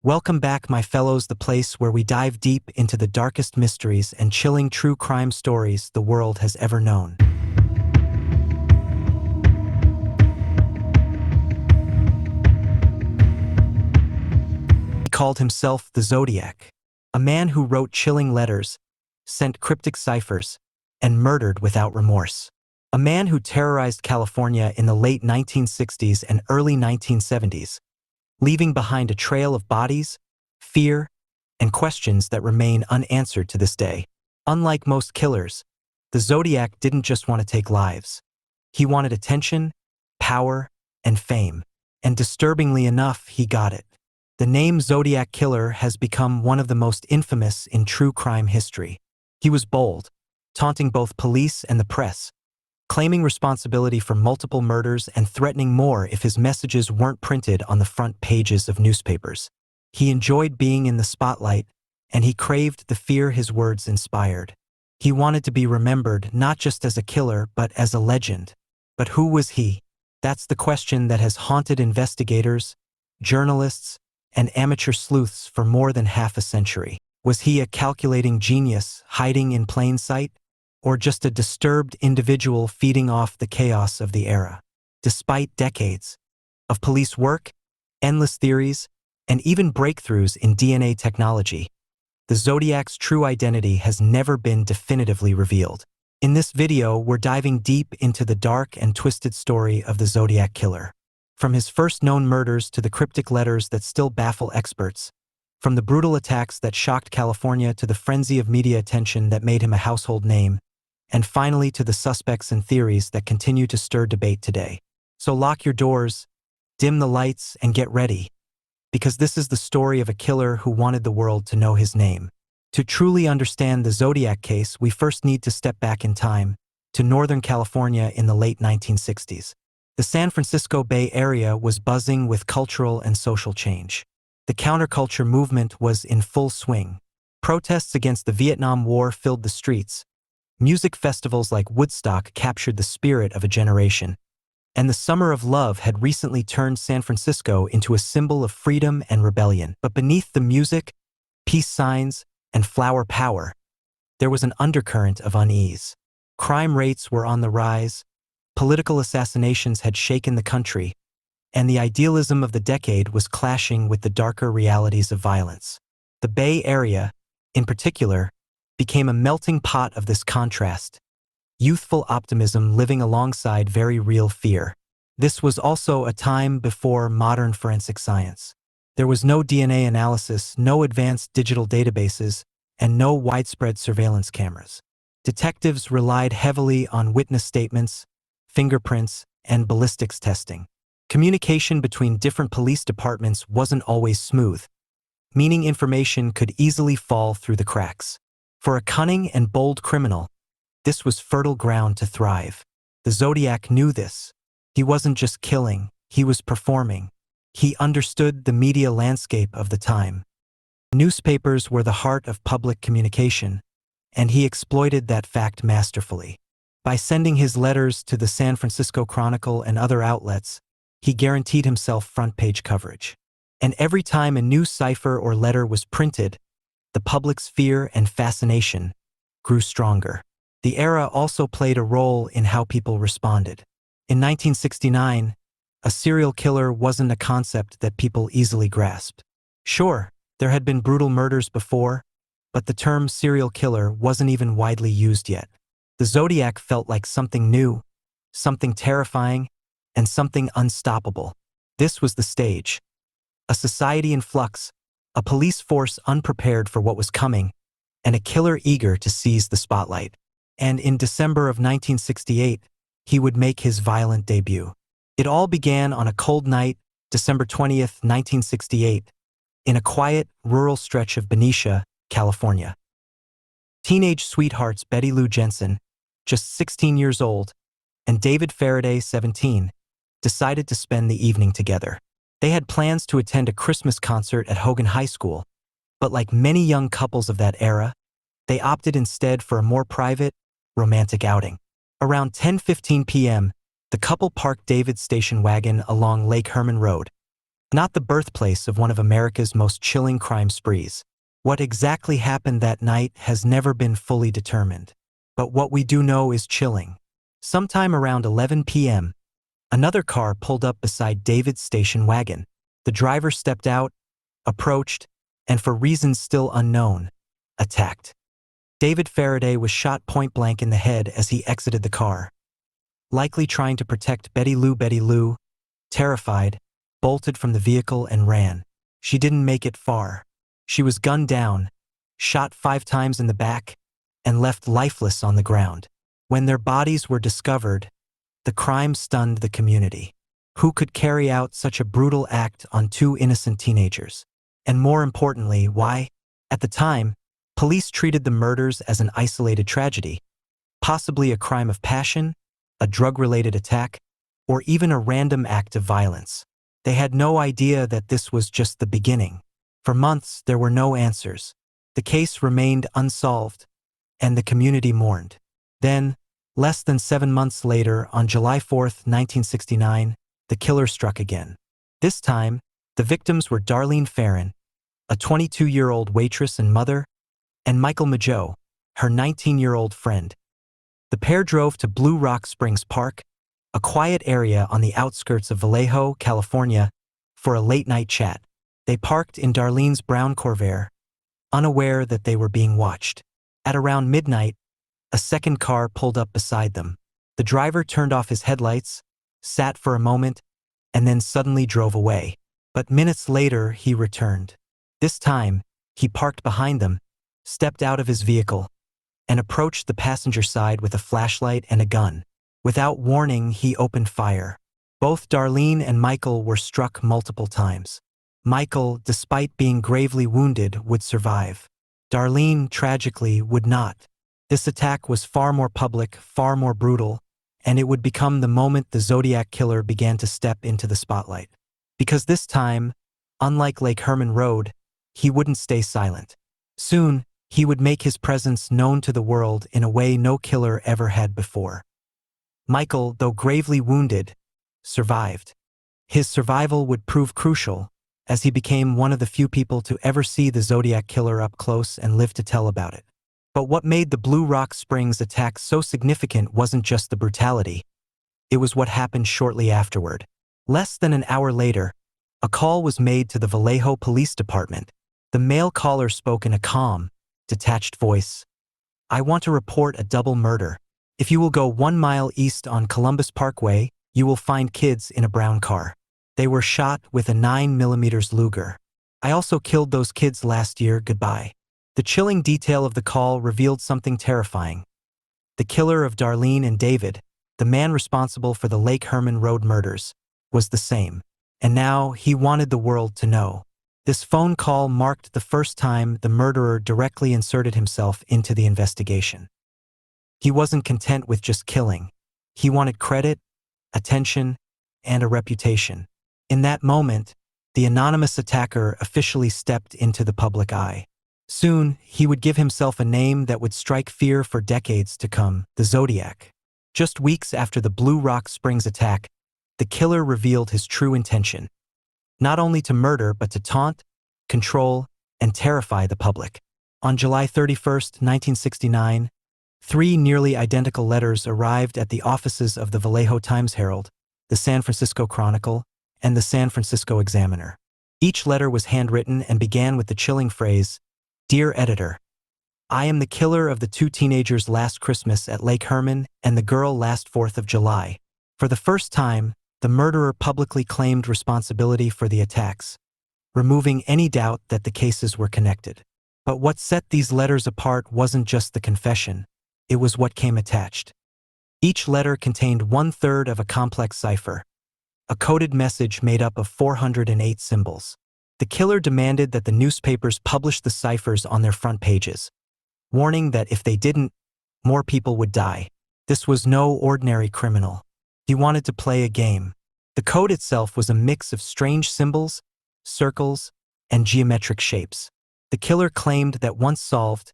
Welcome back, my fellows, the place where we dive deep into the darkest mysteries and chilling true crime stories the world has ever known. He called himself the Zodiac, a man who wrote chilling letters, sent cryptic ciphers, and murdered without remorse. A man who terrorized California in the late 1960s and early 1970s, leaving behind a trail of bodies, fear, and questions that remain unanswered to this day. Unlike most killers, the Zodiac didn't just want to take lives. He wanted attention, power, and fame. And disturbingly enough, he got it. The name Zodiac Killer has become one of the most infamous in true crime history. He was bold, taunting both police and the press, claiming responsibility for multiple murders and threatening more if his messages weren't printed on the front pages of newspapers. He enjoyed being in the spotlight, and he craved the fear his words inspired. He wanted to be remembered not just as a killer but as a legend. But who was he? That's the question that has haunted investigators, journalists, and amateur sleuths for more than half a century. Was he a calculating genius hiding in plain sight? Or just a disturbed individual feeding off the chaos of the era? Despite decades of police work, endless theories, and even breakthroughs in DNA technology, the Zodiac's true identity has never been definitively revealed. In this video, we're diving deep into the dark and twisted story of the Zodiac Killer. From his first known murders to the cryptic letters that still baffle experts, from the brutal attacks that shocked California to the frenzy of media attention that made him a household name, and finally to the suspects and theories that continue to stir debate today. So lock your doors, dim the lights, and get ready, because this is the story of a killer who wanted the world to know his name. To truly understand the Zodiac case, we first need to step back in time to Northern California in the late 1960s. The San Francisco Bay Area was buzzing with cultural and social change. The counterculture movement was in full swing. Protests against the Vietnam War filled the streets. Music festivals like Woodstock captured the spirit of a generation. And the Summer of Love had recently turned San Francisco into a symbol of freedom and rebellion. But beneath the music, peace signs, and flower power, there was an undercurrent of unease. Crime rates were on the rise, political assassinations had shaken the country, and the idealism of the decade was clashing with the darker realities of violence. The Bay Area, in particular, became a melting pot of this contrast, youthful optimism living alongside very real fear. This was also a time before modern forensic science. There was no DNA analysis, no advanced digital databases, and no widespread surveillance cameras. Detectives relied heavily on witness statements, fingerprints, and ballistics testing. Communication between different police departments wasn't always smooth, meaning information could easily fall through the cracks. For a cunning and bold criminal, this was fertile ground to thrive. The Zodiac knew this. He wasn't just killing, he was performing. He understood the media landscape of the time. Newspapers were the heart of public communication, and he exploited that fact masterfully. By sending his letters to the San Francisco Chronicle and other outlets, he guaranteed himself front-page coverage. And every time a new cipher or letter was printed, the public's fear and fascination grew stronger. The era also played a role in how people responded. In 1969, a serial killer wasn't a concept that people easily grasped. Sure, there had been brutal murders before, but the term serial killer wasn't even widely used yet. The Zodiac felt like something new, something terrifying, and something unstoppable. This was the stage. A society in flux, a police force unprepared for what was coming, and a killer eager to seize the spotlight. And in December of 1968, he would make his violent debut. It all began on a cold night, December 20th, 1968, in a quiet, rural stretch of Benicia, California. Teenage sweethearts Betty Lou Jensen, just 16 years old, and David Faraday, 17, decided to spend the evening together. They had plans to attend a Christmas concert at Hogan High School, but like many young couples of that era, they opted instead for a more private, romantic outing. Around 10:15 p.m., the couple parked David's station wagon along Lake Herman Road, not the birthplace of one of America's most chilling crime sprees. What exactly happened that night has never been fully determined. But what we do know is chilling. Sometime around 11 p.m., another car pulled up beside David's station wagon. The driver stepped out, approached, and for reasons still unknown, attacked. David Faraday was shot point-blank in the head as he exited the car. Likely trying to protect Betty Lou, terrified, bolted from the vehicle and ran. She didn't make it far. She was gunned down, shot 5 times in the back, and left lifeless on the ground. When their bodies were discovered, the crime stunned the community. Who could carry out such a brutal act on 2 innocent teenagers? And more importantly, why? At the time, police treated the murders as an isolated tragedy, possibly a crime of passion, a drug-related attack, or even a random act of violence. They had no idea that this was just the beginning. For months, there were no answers. The case remained unsolved, and the community mourned. Then, less than 7 months later, on July 4, 1969, the killer struck again. This time, the victims were Darlene Ferrin, a 22-year-old waitress and mother, and Michael Mageau, her 19-year-old friend. The pair drove to Blue Rock Springs Park, a quiet area on the outskirts of Vallejo, California, for a late-night chat. They parked in Darlene's brown Corvair, unaware that they were being watched. At around midnight, a second car pulled up beside them. The driver turned off his headlights, sat for a moment, and then suddenly drove away. But minutes later, he returned. This time, he parked behind them, stepped out of his vehicle, and approached the passenger side with a flashlight and a gun. Without warning, he opened fire. Both Darlene and Michael were struck multiple times. Michael, despite being gravely wounded, would survive. Darlene, tragically, would not. This attack was far more public, far more brutal, and it would become the moment the Zodiac Killer began to step into the spotlight. Because this time, unlike Lake Herman Road, he wouldn't stay silent. Soon, he would make his presence known to the world in a way no killer ever had before. Michael, though gravely wounded, survived. His survival would prove crucial, as he became one of the few people to ever see the Zodiac Killer up close and live to tell about it. But what made the Blue Rock Springs attack so significant wasn't just the brutality. It was what happened shortly afterward. Less than an hour later, a call was made to the Vallejo Police Department. The male caller spoke in a calm, detached voice. "I want to report a double murder. If you will go 1 mile east on Columbus Parkway, you will find kids in a brown car. They were shot with a 9mm Luger. I also killed those kids last year, goodbye." The chilling detail of the call revealed something terrifying. The killer of Darlene and David, the man responsible for the Lake Herman Road murders, was the same. And now he wanted the world to know. This phone call marked the first time the murderer directly inserted himself into the investigation. He wasn't content with just killing. He wanted credit, attention, and a reputation. In that moment, the anonymous attacker officially stepped into the public eye. Soon, he would give himself a name that would strike fear for decades to come, the Zodiac. Just weeks after the Blue Rock Springs attack, the killer revealed his true intention. Not only to murder, but to taunt, control, and terrify the public. On July 31, 1969, 3 nearly identical letters arrived at the offices of the Vallejo Times-Herald, the San Francisco Chronicle, and the San Francisco Examiner. Each letter was handwritten and began with the chilling phrase, "Dear Editor, I am the killer of the 2 teenagers last Christmas at Lake Herman and the girl last 4th of July. For the first time, the murderer publicly claimed responsibility for the attacks, removing any doubt that the cases were connected. But what set these letters apart wasn't just the confession, it was what came attached. Each letter contained 1/3 of a complex cipher, a coded message made up of 408 symbols. The killer demanded that the newspapers publish the ciphers on their front pages, warning that if they didn't, more people would die. This was no ordinary criminal. He wanted to play a game. The code itself was a mix of strange symbols, circles, and geometric shapes. The killer claimed that once solved,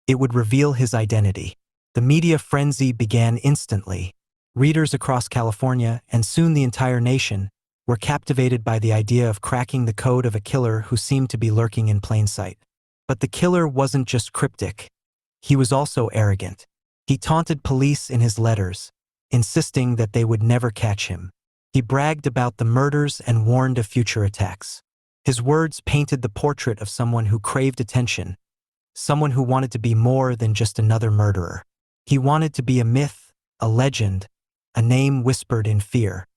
it would reveal his identity. The media frenzy began instantly. Readers across California, and soon the entire nation, were captivated by the idea of cracking the code of a killer who seemed to be lurking in plain sight. But the killer wasn't just cryptic. He was also arrogant. He taunted police in his letters, insisting that they would never catch him. He bragged about the murders and warned of future attacks. His words painted the portrait of someone who craved attention, someone who wanted to be more than just another murderer. He wanted to be a myth, a legend, a name whispered in fear.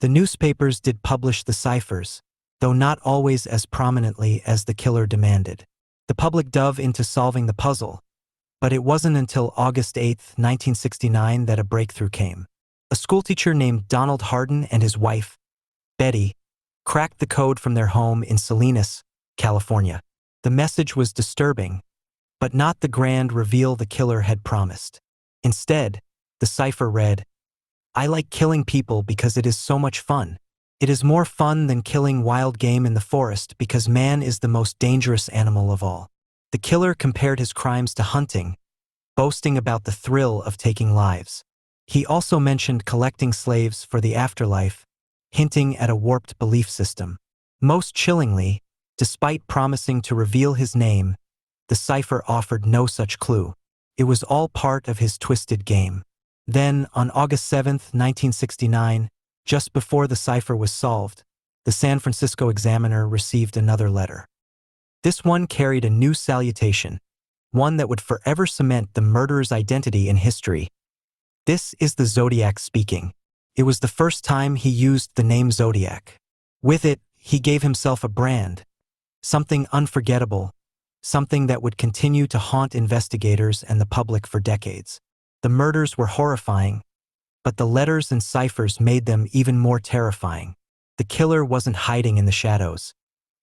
The newspapers did publish the ciphers, though not always as prominently as the killer demanded. The public dove into solving the puzzle, but it wasn't until August 8, 1969 that a breakthrough came. A schoolteacher named Donald Hardin and his wife, Betty, cracked the code from their home in Salinas, California. The message was disturbing, but not the grand reveal the killer had promised. Instead, the cipher read, "I like killing people because it is so much fun. It is more fun than killing wild game in the forest because man is the most dangerous animal of all." The killer compared his crimes to hunting, boasting about the thrill of taking lives. He also mentioned collecting slaves for the afterlife, hinting at a warped belief system. Most chillingly, despite promising to reveal his name, the cipher offered no such clue. It was all part of his twisted game. Then, on August 7, 1969, just before the cipher was solved, the San Francisco Examiner received another letter. This one carried a new salutation, one that would forever cement the murderer's identity in history. "This is the Zodiac speaking." It was the first time he used the name Zodiac. With it, he gave himself a brand, something unforgettable, something that would continue to haunt investigators and the public for decades. The murders were horrifying, but the letters and ciphers made them even more terrifying. The killer wasn't hiding in the shadows.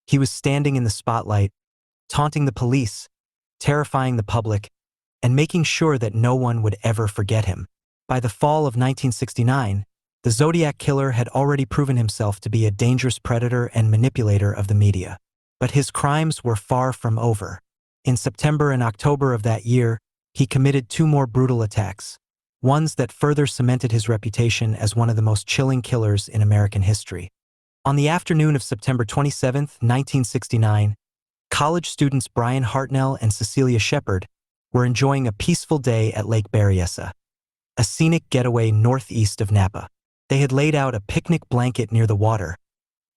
He was standing in the spotlight, taunting the police, terrifying the public, and making sure that no one would ever forget him. By the fall of 1969, the Zodiac Killer had already proven himself to be a dangerous predator and manipulator of the media. But his crimes were far from over. In September and October of that year, he committed 2 more brutal attacks, ones that further cemented his reputation as one of the most chilling killers in American history. On the afternoon of September 27, 1969, college students Brian Hartnell and Cecilia Shepard were enjoying a peaceful day at Lake Berryessa, a scenic getaway northeast of Napa. They had laid out a picnic blanket near the water,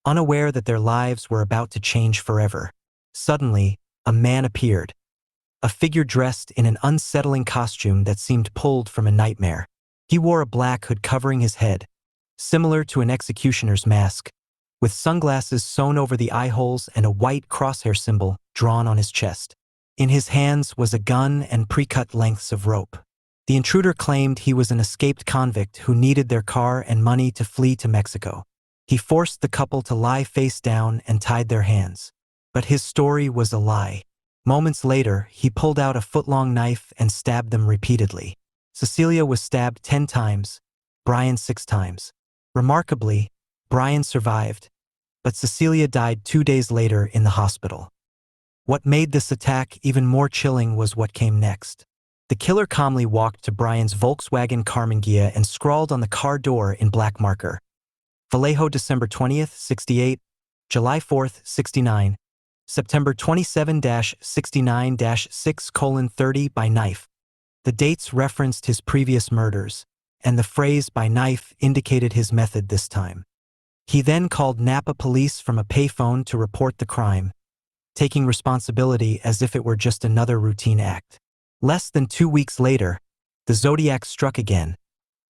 unaware that their lives were about to change forever. Suddenly, a man appeared, a figure dressed in an unsettling costume that seemed pulled from a nightmare. He wore a black hood covering his head, similar to an executioner's mask, with sunglasses sewn over the eye holes and a white crosshair symbol drawn on his chest. In his hands was a gun and pre-cut lengths of rope. The intruder claimed he was an escaped convict who needed their car and money to flee to Mexico. He forced the couple to lie face down and tied their hands. But his story was a lie. Moments later, he pulled out a foot-long knife and stabbed them repeatedly. Cecilia was stabbed 10 times, Brian 6 times. Remarkably, Brian survived, but Cecilia died 2 days later in the hospital. What made this attack even more chilling was what came next. The killer calmly walked to Brian's Volkswagen Carmen Ghia and scrawled on the car door in black marker, "Vallejo, December 20th, 68, July 4th, 69, September 27-69-6:30 by knife." The dates referenced his previous murders, and the phrase "by knife" indicated his method this time. He then called Napa police from a payphone to report the crime, taking responsibility as if it were just another routine act. Less than 2 weeks later, the Zodiac struck again,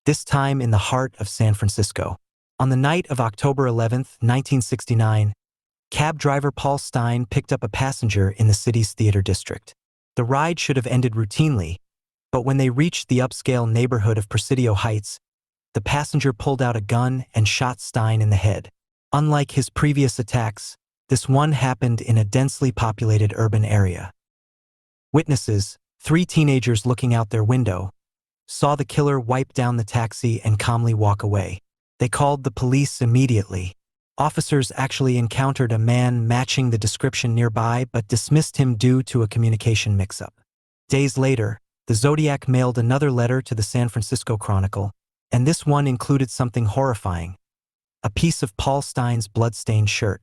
this time in the heart of San Francisco. On the night of October 11, 1969, cab driver Paul Stein picked up a passenger in the city's theater district. The ride should have ended routinely, but when they reached the upscale neighborhood of Presidio Heights, the passenger pulled out a gun and shot Stein in the head. Unlike his previous attacks, this one happened in a densely populated urban area. Witnesses, 3 teenagers looking out their window, saw the killer wipe down the taxi and calmly walk away. They called the police immediately. Officers actually encountered a man matching the description nearby but dismissed him due to a communication mix-up. Days later, the Zodiac mailed another letter to the San Francisco Chronicle, and this one included something horrifying. a piece of Paul Stein's bloodstained shirt.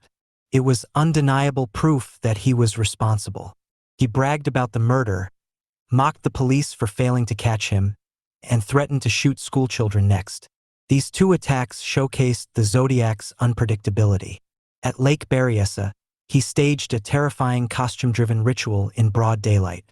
It was undeniable proof that he was responsible. He bragged about the murder, mocked the police for failing to catch him, and threatened to shoot schoolchildren next. These two attacks showcased the Zodiac's unpredictability. At Lake Berryessa, he staged a terrifying costume-driven ritual in broad daylight.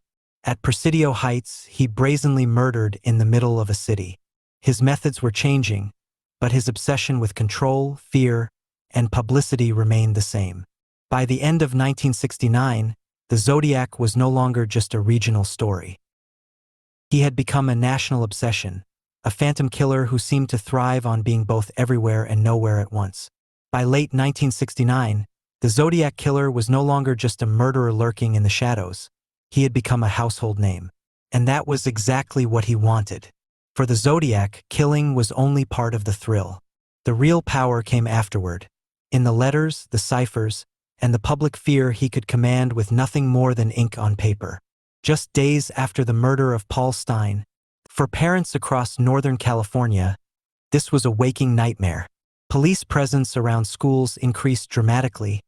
At Presidio Heights, he brazenly murdered in the middle of a city. His methods were changing, but his obsession with control, fear, and publicity remained the same. By the end of 1969, the Zodiac was no longer just a regional story. He had become a national obsession, a phantom killer who seemed to thrive on being both everywhere and nowhere at once. By late 1969, the Zodiac Killer was no longer just a murderer lurking in the shadows. He had become a household name. And that was exactly what he wanted. For the Zodiac, killing was only part of the thrill. The real power came afterward, in the letters, the ciphers, and the public fear he could command with nothing more than ink on paper. Just days after the murder of Paul Stein, for parents across Northern California, this was a waking nightmare. Police presence around schools increased dramatically,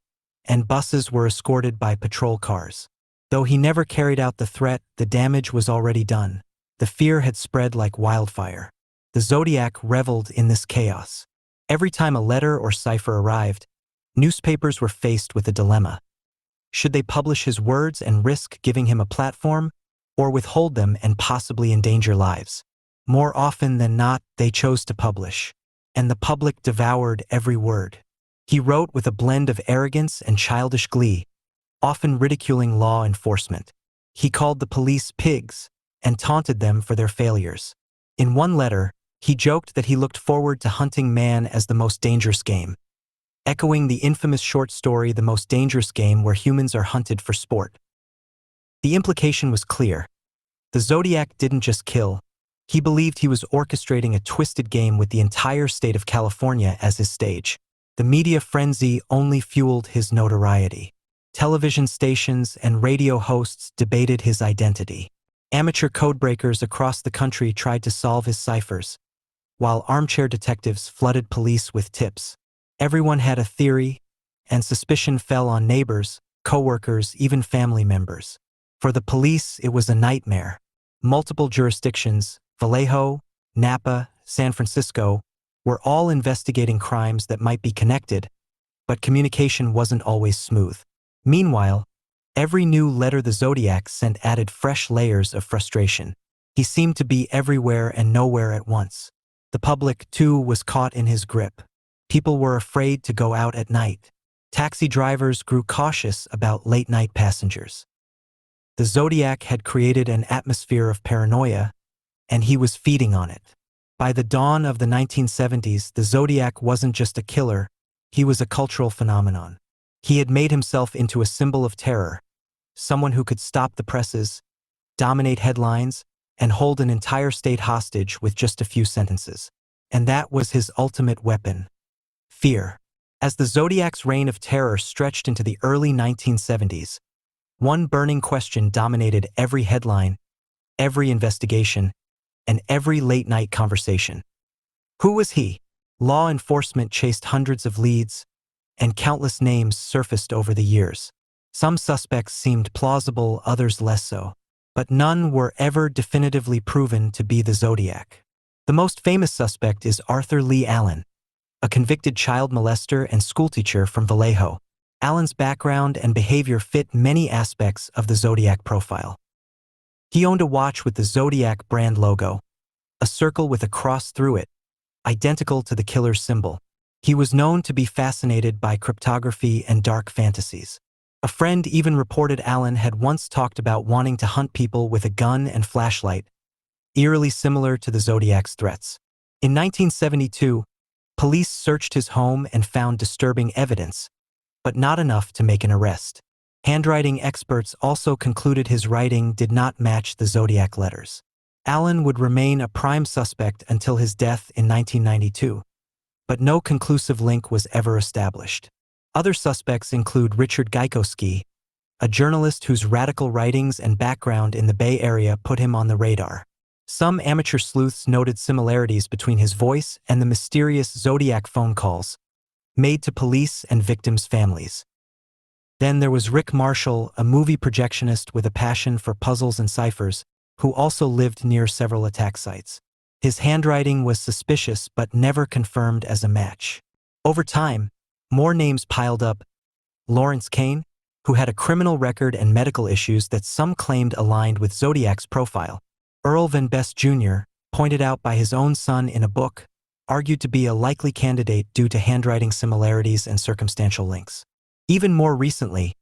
and buses were escorted by patrol cars. Though he never carried out the threat, the damage was already done. The fear had spread like wildfire. The Zodiac reveled in this chaos. Every time a letter or cipher arrived, newspapers were faced with a dilemma. Should they publish his words and risk giving him a platform, or withhold them and possibly endanger lives? More often than not, they chose to publish, and the public devoured every word. He wrote with a blend of arrogance and childish glee, often ridiculing law enforcement. He called the police pigs and taunted them for their failures. In one letter, he joked that he looked forward to hunting man as the most dangerous game, echoing the infamous short story The Most Dangerous Game, where humans are hunted for sport. The implication was clear. The Zodiac didn't just kill. He believed he was orchestrating a twisted game with the entire state of California as his stage. The media frenzy only fueled his notoriety. Television stations and radio hosts debated his identity. Amateur codebreakers across the country tried to solve his ciphers, while armchair detectives flooded police with tips. Everyone had a theory, and suspicion fell on neighbors, coworkers, even family members. For the police, it was a nightmare. Multiple jurisdictions, Vallejo, Napa, San Francisco, were all investigating crimes that might be connected, but communication wasn't always smooth. Meanwhile, every new letter the Zodiac sent added fresh layers of frustration. He seemed to be everywhere and nowhere at once. The public, too, was caught in his grip. People were afraid to go out at night. Taxi drivers grew cautious about late-night passengers. The Zodiac had created an atmosphere of paranoia, and he was feeding on it. By the dawn of the 1970s, the Zodiac wasn't just a killer, he was a cultural phenomenon. He had made himself into a symbol of terror, someone who could stop the presses, dominate headlines, and hold an entire state hostage with just a few sentences. And that was his ultimate weapon: fear. As the Zodiac's reign of terror stretched into the early 1970s, one burning question dominated every headline, every investigation, and every late-night conversation. Who was he? Law enforcement chased hundreds of leads, and countless names surfaced over the years. Some suspects seemed plausible, others less so, but none were ever definitively proven to be the Zodiac. The most famous suspect is Arthur Lee Allen, a convicted child molester and schoolteacher from Vallejo. Allen's background and behavior fit many aspects of the Zodiac profile. He owned a watch with the Zodiac brand logo, a circle with a cross through it, identical to the killer's symbol. He was known to be fascinated by cryptography and dark fantasies. A friend even reported Allen had once talked about wanting to hunt people with a gun and flashlight, eerily similar to the Zodiac's threats. In 1972, police searched his home and found disturbing evidence, but not enough to make an arrest. Handwriting experts also concluded his writing did not match the Zodiac letters. Allen would remain a prime suspect until his death in 1992, but no conclusive link was ever established. Other suspects include Richard Gajkowski, a journalist whose radical writings and background in the Bay Area put him on the radar. Some amateur sleuths noted similarities between his voice and the mysterious Zodiac phone calls, made to police and victims' families. Then there was Rick Marshall, a movie projectionist with a passion for puzzles and ciphers, who also lived near several attack sites. His handwriting was suspicious but never confirmed as a match. Over time, more names piled up. Lawrence Kane, who had a criminal record and medical issues that some claimed aligned with Zodiac's profile. Earl Van Best Jr., pointed out by his own son in a book, argued to be a likely candidate due to handwriting similarities and circumstantial links. Even more recently,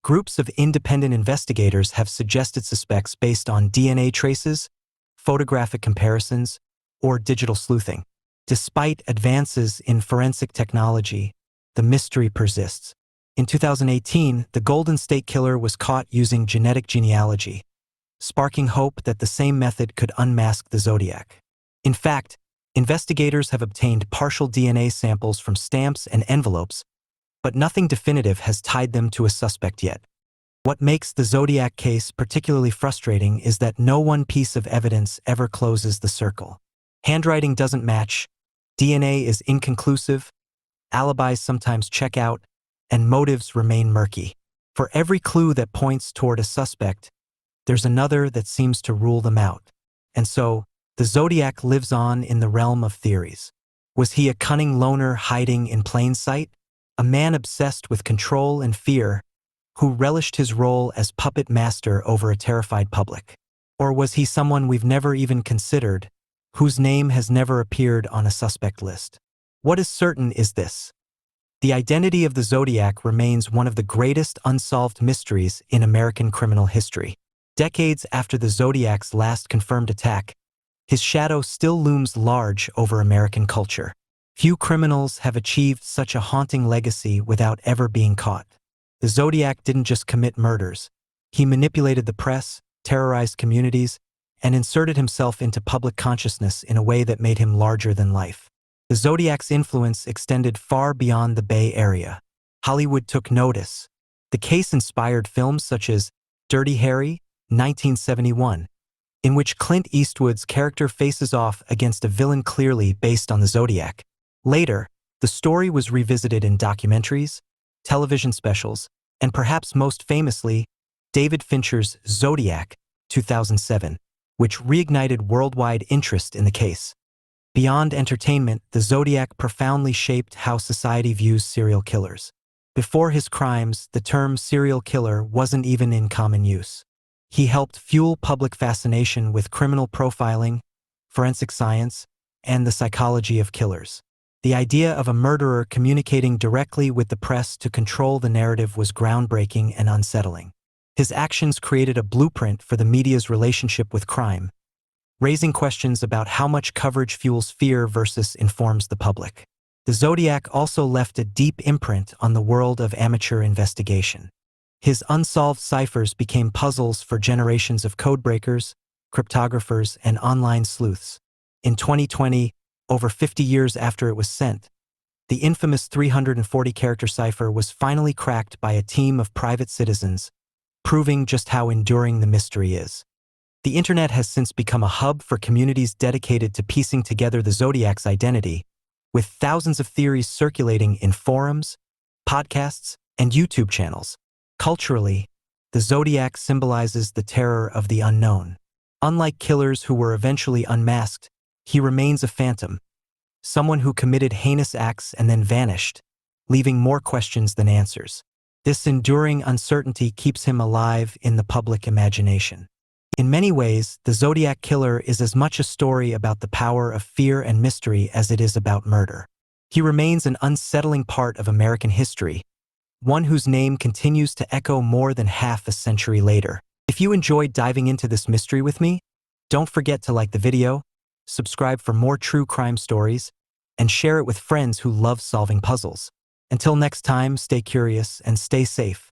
groups of independent investigators have suggested suspects based on DNA traces, photographic comparisons, or digital sleuthing. Despite advances in forensic technology, the mystery persists. In 2018, the Golden State Killer was caught using genetic genealogy, sparking hope that the same method could unmask the Zodiac. In fact, investigators have obtained partial DNA samples from stamps and envelopes, but nothing definitive has tied them to a suspect yet. What makes the Zodiac case particularly frustrating is that no one piece of evidence ever closes the circle. Handwriting doesn't match, DNA is inconclusive, alibis sometimes check out, and motives remain murky. For every clue that points toward a suspect, there's another that seems to rule them out. And so, the Zodiac lives on in the realm of theories. Was he a cunning loner hiding in plain sight? A man obsessed with control and fear, who relished his role as puppet master over a terrified public? Or was he someone we've never even considered, whose name has never appeared on a suspect list? What is certain is this: the identity of the Zodiac remains one of the greatest unsolved mysteries in American criminal history. Decades after the Zodiac's last confirmed attack, his shadow still looms large over American culture. Few criminals have achieved such a haunting legacy without ever being caught. The Zodiac didn't just commit murders. He manipulated the press, terrorized communities, and inserted himself into public consciousness in a way that made him larger than life. The Zodiac's influence extended far beyond the Bay Area. Hollywood took notice. The case inspired films such as Dirty Harry, 1971, in which Clint Eastwood's character faces off against a villain clearly based on the Zodiac. Later, the story was revisited in documentaries, television specials, and perhaps most famously, David Fincher's Zodiac, 2007, which reignited worldwide interest in the case. Beyond entertainment, the Zodiac profoundly shaped how society views serial killers. Before his crimes, the term serial killer wasn't even in common use. He helped fuel public fascination with criminal profiling, forensic science, and the psychology of killers. The idea of a murderer communicating directly with the press to control the narrative was groundbreaking and unsettling. His actions created a blueprint for the media's relationship with crime, raising questions about how much coverage fuels fear versus informs the public. The Zodiac also left a deep imprint on the world of amateur investigation. His unsolved ciphers became puzzles for generations of codebreakers, cryptographers, and online sleuths. In 2020, over 50 years after it was sent, the infamous 340-character cipher was finally cracked by a team of private citizens, proving just how enduring the mystery is. The internet has since become a hub for communities dedicated to piecing together the Zodiac's identity, with thousands of theories circulating in forums, podcasts, and YouTube channels. Culturally, the Zodiac symbolizes the terror of the unknown. Unlike killers who were eventually unmasked, he remains a phantom, someone who committed heinous acts and then vanished, leaving more questions than answers. This enduring uncertainty keeps him alive in the public imagination. In many ways, the Zodiac Killer is as much a story about the power of fear and mystery as it is about murder. He remains an unsettling part of American history, one whose name continues to echo more than half a century later. If you enjoyed diving into this mystery with me, don't forget to like the video, subscribe for more true crime stories, and share it with friends who love solving puzzles. Until next time, stay curious and stay safe.